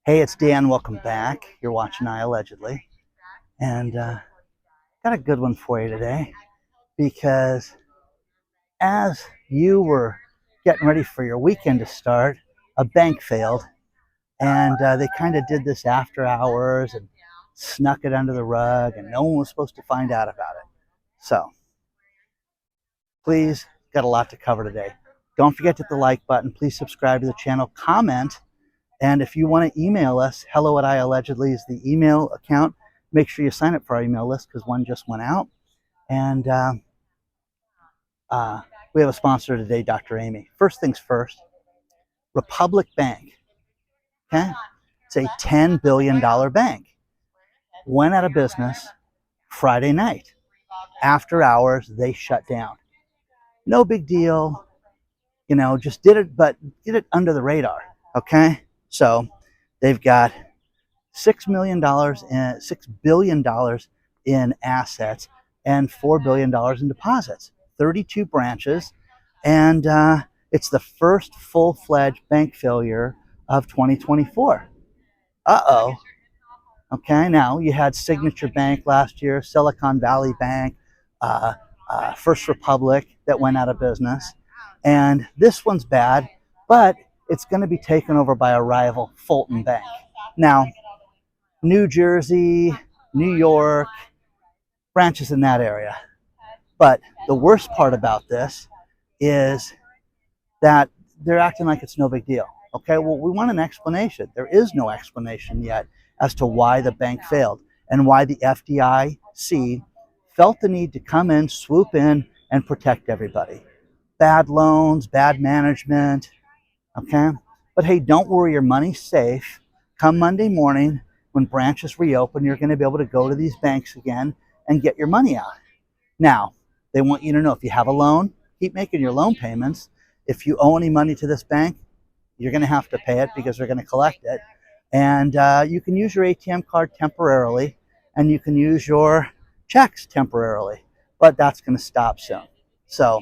Hey, it's Dan. Welcome back. You're watching iAllegedly. And got a good one for you today because as you were getting ready for your weekend to start, a bank failed. And they kind of did this after hours and snuck it under the rug, and no one was supposed to find out about it. So please, got a lot to cover today. Don't forget to hit the like button. Please subscribe to the channel, comment. And if you want to email us, hello@iallegedly is the email account. Make sure you sign up for our email list because one just went out. And we have a sponsor today, Dr. Amy. First things first, Republic Bank. Okay, it's a $10 billion bank. Went out of business Friday night. After hours, they shut down. No big deal. Just did it, but did it under the radar. Okay, so they've got $6 billion in assets and $4 billion in deposits, 32 branches, and it's the first full-fledged bank failure of 2024. Uh-oh. Okay, now you had Signature Bank last year, Silicon Valley Bank, First Republic that went out of business, and this one's bad, but it's going to be taken over by a rival, Fulton Bank. Now, New Jersey, New York, branches in that area. But the worst part about this is that they're acting like it's no big deal. Okay, well, we want an explanation. There is no explanation yet as to why the bank failed and why the FDIC felt the need to come in, swoop in, and protect everybody. Bad loans, bad management, okay? But hey, don't worry, your money's safe. Come Monday morning, when branches reopen, you're going to be able to go to these banks again and get your money out. Now, they want you to know if you have a loan, keep making your loan payments. If you owe any money to this bank, you're going to have to pay it because they're going to collect it. And you can use your ATM card temporarily, and you can use your checks temporarily, but that's going to stop soon. So,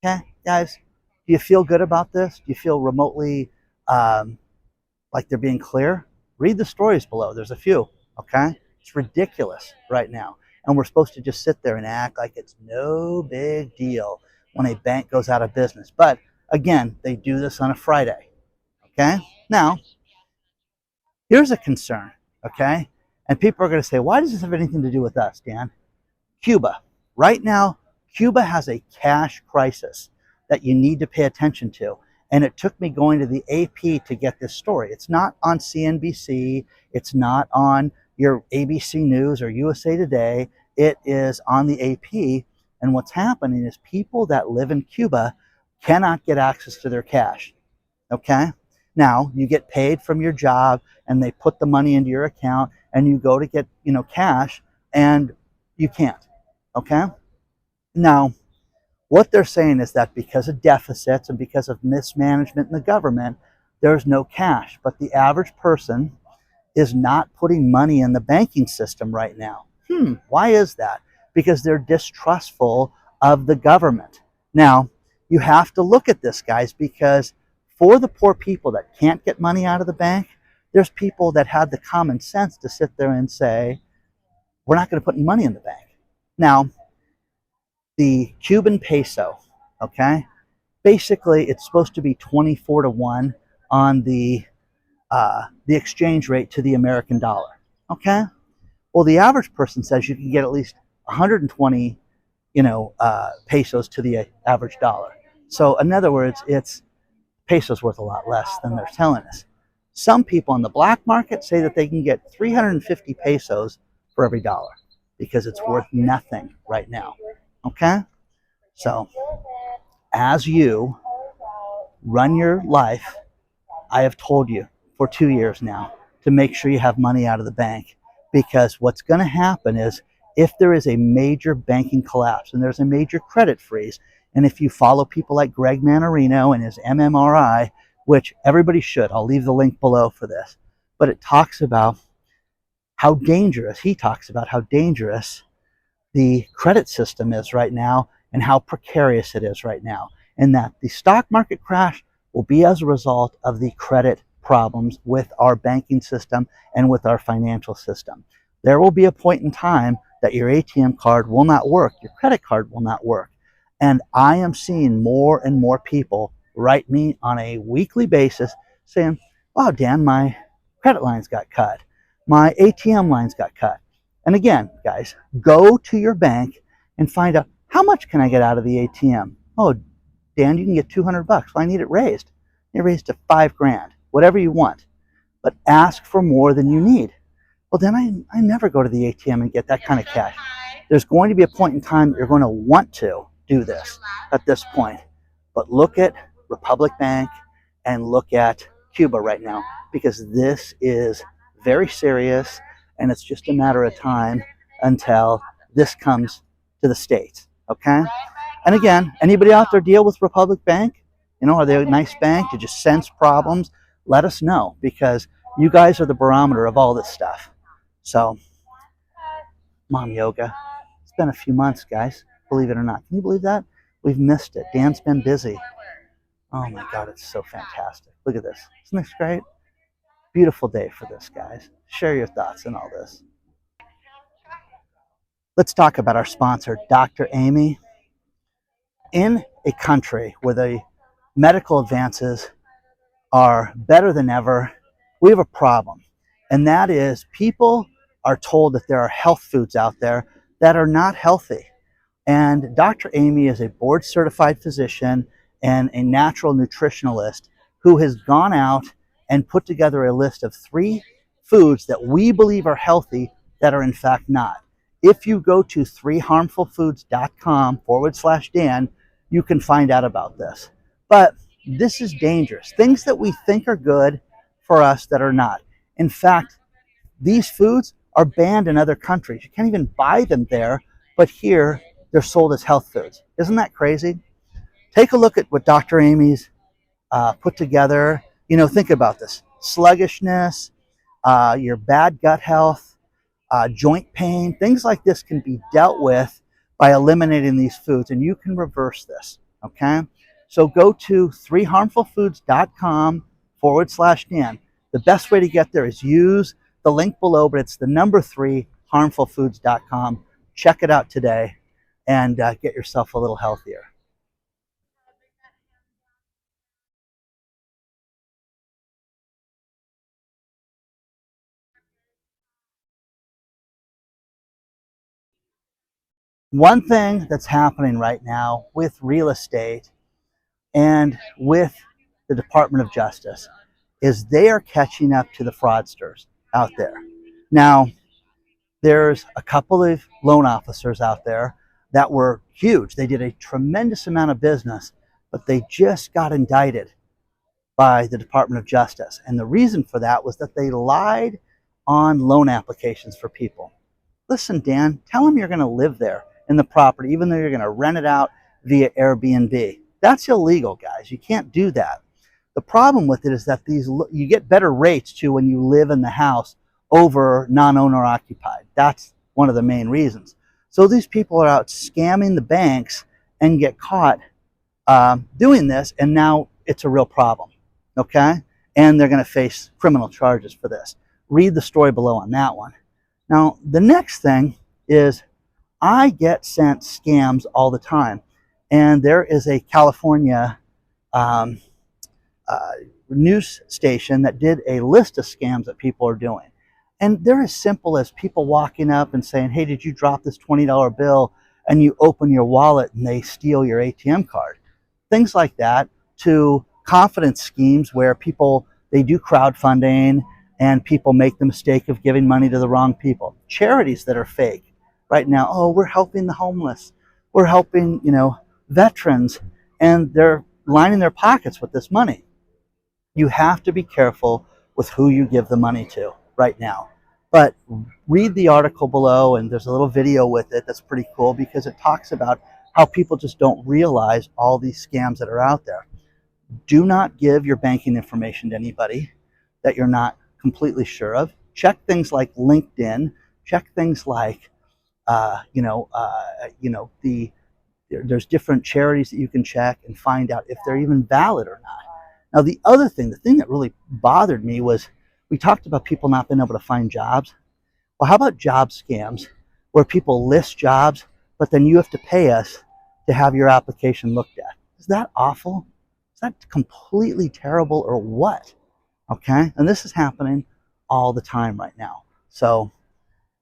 okay, guys, do you feel good about this? Do you feel remotely like they're being clear? Read the stories below. There's a few, okay? It's ridiculous right now. And we're supposed to just sit there and act like it's no big deal when a bank goes out of business. But again, they do this on a Friday, okay? Now, here's a concern, okay? And people are going to say, why does this have anything to do with us, Dan? Cuba. Right now, Cuba has a cash crisis that you need to pay attention to. And it took me going to the AP to get this story. It's not on CNBC. It's not on your ABC News or USA Today. It is on the AP. And what's happening is people that live in Cuba cannot get access to their cash. Okay? Now, you get paid from your job and they put the money into your account and you go to get, cash and you can't. Okay? Now, what they're saying is that because of deficits and because of mismanagement in the government, there's no cash. But the average person is not putting money in the banking system right now. Why is that? Because they're distrustful of the government. Now, you have to look at this, guys, because for the poor people that can't get money out of the bank, there's people that had the common sense to sit there and say, we're not going to put any money in the bank. Now, the Cuban peso, okay? Basically, it's supposed to be 24 to 1 on the exchange rate to the American dollar, okay? Well, the average person says you can get at least 120, pesos to the average dollar. So, in other words, it's pesos worth a lot less than they're telling us. Some people on the black market say that they can get 350 pesos for every dollar because it's worth nothing right now. Okay? So, as you run your life, I have told you for 2 years now to make sure you have money out of the bank, because what's going to happen is if there is a major banking collapse and there's a major credit freeze, and if you follow people like Greg Manarino and his MMRI, which everybody should, I'll leave the link below for this, but it talks about how dangerous, he talks about how dangerous the credit system is right now and how precarious it is right now, and that the stock market crash will be as a result of the credit problems with our banking system and with our financial system. There will be a point in time that your ATM card will not work, your credit card will not work. And I am seeing more and more people write me on a weekly basis saying, wow, Dan, my credit lines got cut. My ATM lines got cut. And again, guys, go to your bank and find out, how much can I get out of the ATM? Oh, Dan, you can get 200 bucks. Well, I need it raised. It raised to 5 grand, whatever you want. But ask for more than you need. Well, then I never go to the ATM and get that kind of cash. There's going to be a point in time that you're going to want to do this at this point. But look at Republic Bank and look at Cuba right now, because this is very serious, and it's just a matter of time until this comes to the States, okay? And again, anybody out there deal with Republic Bank? You know, are they a nice bank? Did you sense problems? Let us know, because you guys are the barometer of all this stuff. So, mom yoga. It's been a few months, guys, believe it or not. Can you believe that? We've missed it. Dan's been busy. Oh my God, it's so fantastic. Look at this. Isn't this great? Beautiful day for this, guys. Share your thoughts on all this. Let's talk about our sponsor, Dr. Amy. In a country where the medical advances are better than ever, we have a problem. And that is, people are told that there are health foods out there that are not healthy. And Dr. Amy is a board certified physician and a natural nutritionalist who has gone out and put together a list of 3 foods that we believe are healthy that are in fact not. If you go to 3harmfulfoods.com/Dan, you can find out about this. But this is dangerous. Things that we think are good for us that are not. In fact, these foods are banned in other countries. You can't even buy them there, but here they're sold as health foods. Isn't that crazy? Take a look at what Dr. Amy's put together. You know, think about this. Sluggishness, your bad gut health, joint pain, things like this can be dealt with by eliminating these foods, and you can reverse this, okay? So go to 3harmfulfoods.com/Dan. The best way to get there is use the link below, but it's the number 3, harmfulfoods.com. Check it out today and get yourself a little healthier. One thing that's happening right now with real estate and with the Department of Justice is they are catching up to the fraudsters out there. Now, there's a couple of loan officers out there that were huge. They did a tremendous amount of business, but they just got indicted by the Department of Justice. And the reason for that was that they lied on loan applications for people. Listen, Dan, tell them you're going to live there in the property, even though you're going to rent it out via Airbnb. That's illegal, guys. You can't do that. The problem with it is that you get better rates too when you live in the house over non-owner occupied. That's one of the main reasons. So these people are out scamming the banks and get caught doing this, and now it's a real problem, okay? And they're going to face criminal charges for this. Read the story below on that one. Now, the next thing is I get sent scams all the time, and there is a California news station that did a list of scams that people are doing. And they're as simple as people walking up and saying, hey, did you drop this $20 bill? And you open your wallet and they steal your ATM card. Things like that, to confidence schemes where people, they do crowdfunding and people make the mistake of giving money to the wrong people. Charities that are fake right now. Oh, we're helping the homeless. We're helping, veterans, and they're lining their pockets with this money. You have to be careful with who you give the money to right now. But read the article below, and there's a little video with it that's pretty cool, because it talks about how people just don't realize all these scams that are out there. Do not give your banking information to anybody that you're not completely sure of. Check things like LinkedIn. Check things like, there's different charities that you can check and find out if they're even valid or not. Now, the other thing, the thing that really bothered me was we talked about people not being able to find jobs. Well, how about job scams where people list jobs, but then you have to pay us to have your application looked at? Is that awful? Is that completely terrible or what? Okay, and this is happening all the time right now. So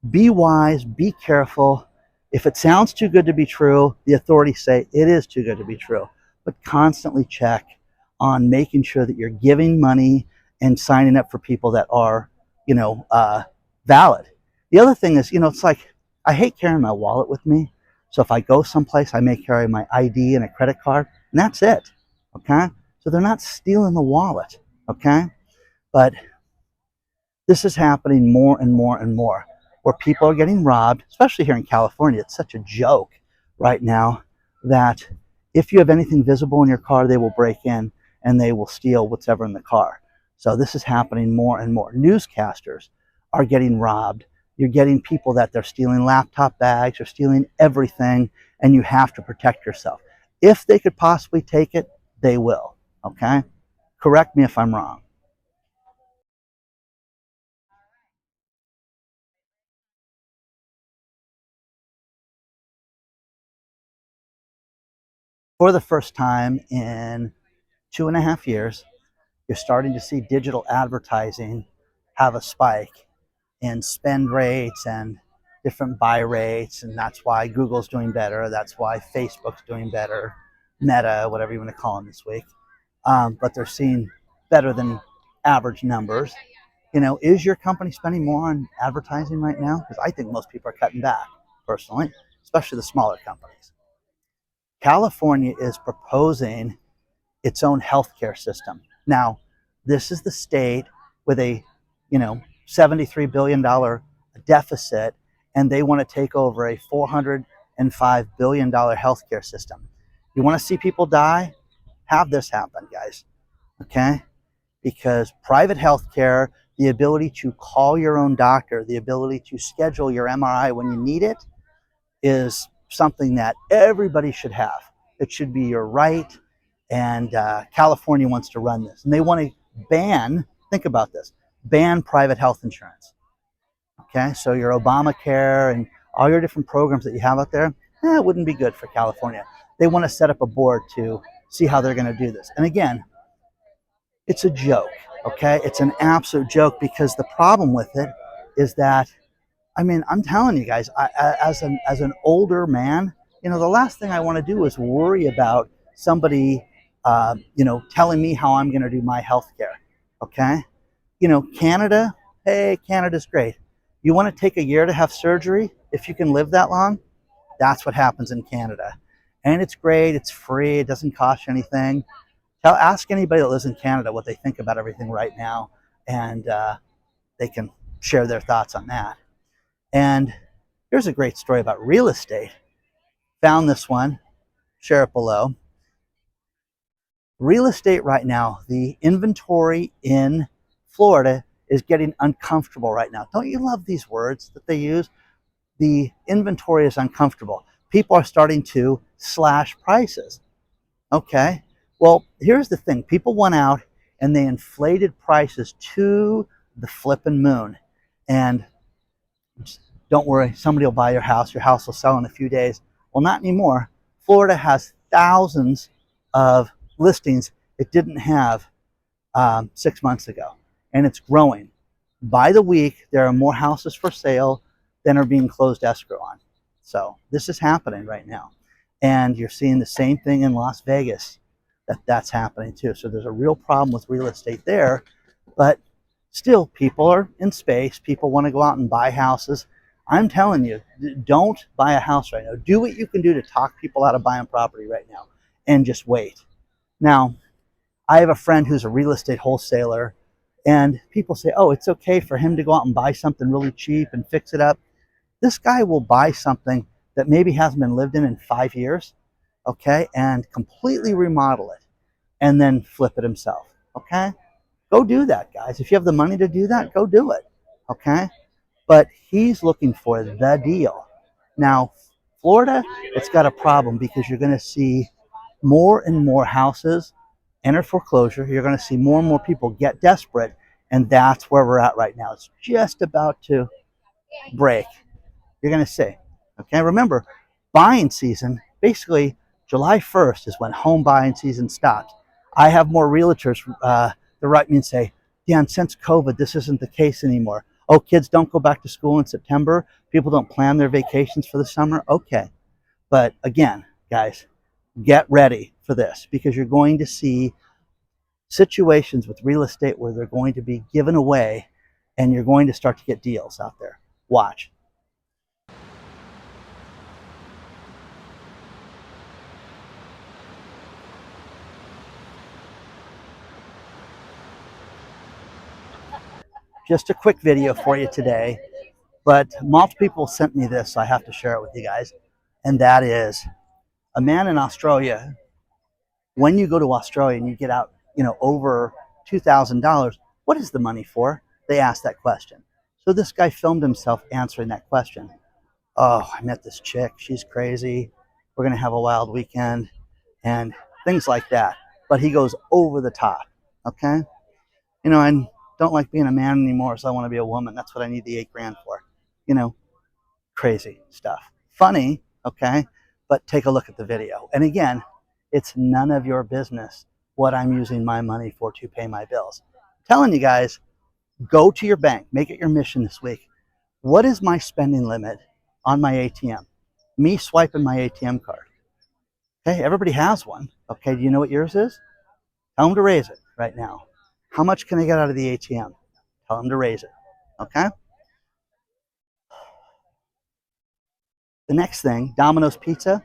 be wise, be careful. If it sounds too good to be true, the authorities say it is too good to be true. But constantly check on making sure that you're giving money and signing up for people that are, valid. The other thing is, it's like I hate carrying my wallet with me. So if I go someplace, I may carry my ID and a credit card, and that's it. Okay? So they're not stealing the wallet. Okay? But this is happening more and more and more, where people are getting robbed, especially here in California. It's such a joke right now that if you have anything visible in your car, they will break in and they will steal whatever in the car. So this is happening more and more. Newscasters are getting robbed. You're getting people that they're stealing laptop bags or stealing everything, and you have to protect yourself. If they could possibly take it, they will. Okay? Correct me if I'm wrong. For the first time in 2.5 years, you're starting to see digital advertising have a spike in spend rates and different buy rates, and that's why Google's doing better. That's why Facebook's doing better, Meta, whatever you want to call them this week. But they're seeing better than average numbers. Is your company spending more on advertising right now? Because I think most people are cutting back, personally, especially the smaller companies. California is proposing its own healthcare system. Now, this is the state with a, $73 billion deficit, and they want to take over a $405 billion healthcare system. You want to see people die? Have this happen, guys. Okay? Because private healthcare, the ability to call your own doctor, the ability to schedule your MRI when you need it, is something that everybody should have. It should be your right. And California wants to run this. And they want to think about this, ban private health insurance. Okay, so your Obamacare and all your different programs that you have out there, it wouldn't be good for California. They want to set up a board to see how they're going to do this. And again, it's a joke, okay? It's an absolute joke, because the problem with it is that, I'm telling you guys, as an older man, the last thing I want to do is worry about somebody, telling me how I'm going to do my health care. Okay? Canada, hey, Canada's great. You want to take a year to have surgery? If you can live that long, that's what happens in Canada. And it's great. It's free. It doesn't cost you anything. Ask anybody that lives in Canada what they think about everything right now, and they can share their thoughts on that. And here's a great story about real estate. Found this one. Share it below. Real estate right now, the inventory in Florida is getting uncomfortable right now. Don't you love these words that they use? The inventory is uncomfortable. People are starting to slash prices. Okay, well, here's the thing. People went out and they inflated prices to the flippin' moon. And don't worry, somebody will buy your house. Your house will sell in a few days. Well, not anymore. Florida has thousands of listings it didn't have 6 months ago, and it's growing. By the week, there are more houses for sale than are being closed escrow on. So this is happening right now. And you're seeing the same thing in Las Vegas, that's happening too. So there's a real problem with real estate there, but still, people are in space. People want to go out and buy houses. I'm telling you, don't buy a house right now. Do what you can do to talk people out of buying property right now, and just wait. Now, I have a friend who's a real estate wholesaler, and people say, oh, it's okay for him to go out and buy something really cheap and fix it up. This guy will buy something that maybe hasn't been lived in 5 years, okay, and completely remodel it and then flip it himself, okay? Go do that, guys. If you have the money to do that, go do it, okay? But he's looking for the deal. Now, Florida, it's got a problem because you're going to see more and more houses enter foreclosure. You're going to see more and more people get desperate, and that's where we're at right now. It's just about to break. You're going to see. Okay, remember, buying season, basically July 1st is when home buying season stops. I have more realtors that write me and say, Dan, since COVID, this isn't the case anymore. Oh, kids don't go back to school in September. People don't plan their vacations for the summer. Okay. But again, guys, get ready for this, because you're going to see situations with real estate where they're going to be given away, and you're going to start to get deals out there. Watch. Just a quick video for you today, but multiple people sent me this, so I have to share it with you guys. And that is a man in Australia. When you go to Australia and you get out, over $2,000, what is the money for? They asked that question. So this guy filmed himself answering that question. Oh, I met this chick. She's crazy. We're going to have a wild weekend and things like that. But he goes over the top. Okay. I don't like being a man anymore, so I want to be a woman. That's what I need the $8,000 for. Crazy stuff. Funny, okay? But take a look at the video. And again, it's none of your business what I'm using my money for to pay my bills. I'm telling you guys, go to your bank. Make it your mission this week. What is my spending limit on my ATM? Me swiping my ATM card. Okay, everybody has one. Okay, do you know what yours is? Tell them to raise it right now. How much can I get out of the ATM? Tell them to raise it. Okay? The next thing, Domino's Pizza.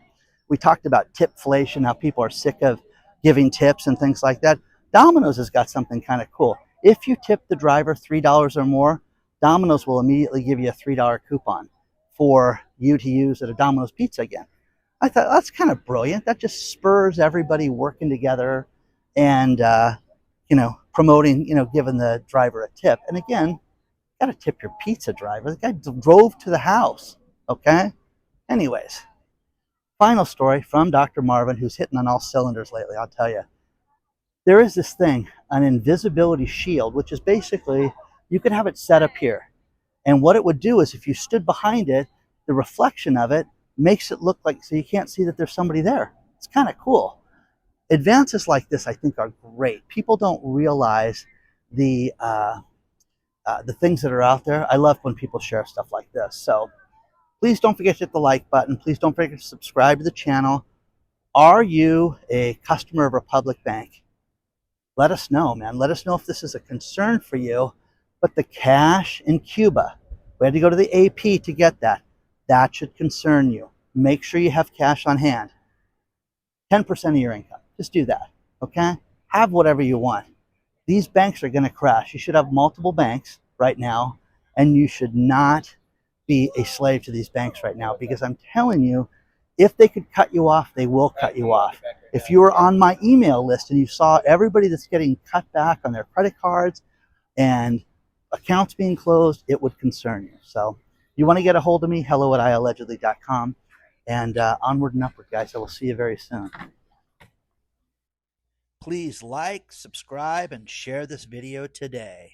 We talked about tipflation, how people are sick of giving tips and things like that. Domino's has got something kind of cool. If you tip the driver $3 or more, Domino's will immediately give you a $3 coupon for you to use at a Domino's Pizza again. I thought that's kind of brilliant. That just spurs everybody working together and, promoting, giving the driver a tip. And again, got to tip your pizza driver. The guy drove to the house, okay? Anyways, final story from Dr. Marvin, who's hitting on all cylinders lately, I'll tell you. There is this thing, an invisibility shield, which is basically, you could have it set up here. And what it would do is if you stood behind it, the reflection of it makes it look like, so you can't see that there's somebody there. It's kind of cool. Advances like this, I think, are great. People don't realize the things that are out there. I love when people share stuff like this. So please don't forget to hit the like button. Please don't forget to subscribe to the channel. Are you a customer of Republic Bank? Let us know, man. Let us know if this is a concern for you. But the cash in Cuba, we had to go to the AP to get that. That should concern you. Make sure you have cash on hand. 10% of your income. Just do that, okay? Have whatever you want. These banks are going to crash. You should have multiple banks right now, and you should not be a slave to these banks right now, because I'm telling you, if they could cut you off, they will cut you off. If you were on my email list and you saw everybody that's getting cut back on their credit cards and accounts being closed, it would concern you. So you want to get a hold of me, hello@iAllegedly.com. And onward and upward, guys. I will see you very soon. Please like, subscribe, and share this video today.